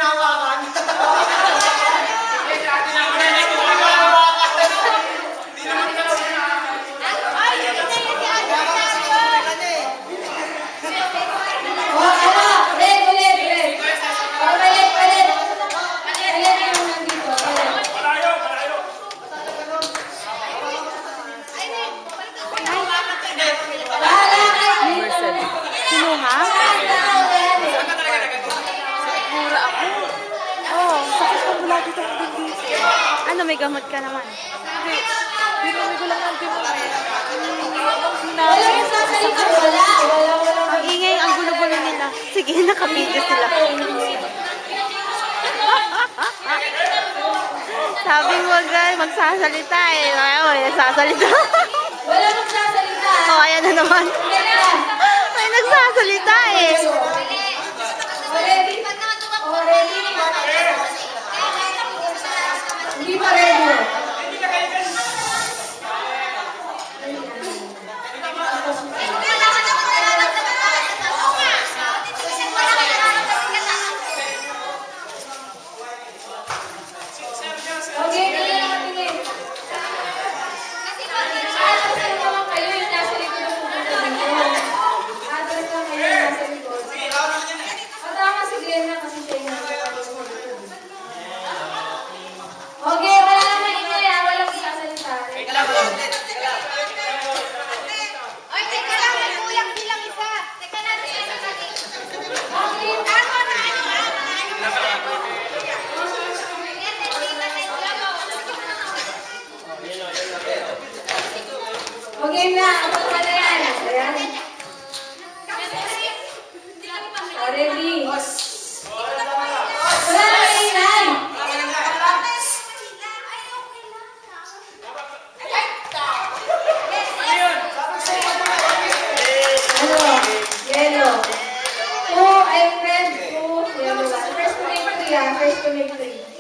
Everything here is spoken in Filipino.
hinahawakan. Kinuha? Mura ako. Oo, sakit ka mula dito. Ano, may gamot ka naman? Hindi. Binumi ko lang ang timumay. Ang ingay, ang gulo-gulo nila. Sige, nakapito sila. Sabi mo, guys, magsasalita eh. Ay, nagsasalita. Wala magsasalita. Oh, ayan na naman. May nagsasalita eh. Already? Already? Hindi pa ready. Okay, tingin naman tingin. Atras naman kayo yung nasa likod ng pupunta ninyo. Atras naman kayo yung nasa likod. Tama si Glenna kasi siya yung nasa. Okay, wala naman ingay ha. Walang sasalita. Oy, teka lang, may kulang bilang isa. Teka lang, Okay. Okay na. Ako na yan. Ayan. Ready? Wala na ingay. Yellow. Two, I'm red. Two, yellow. First to make three, ah. First to make three.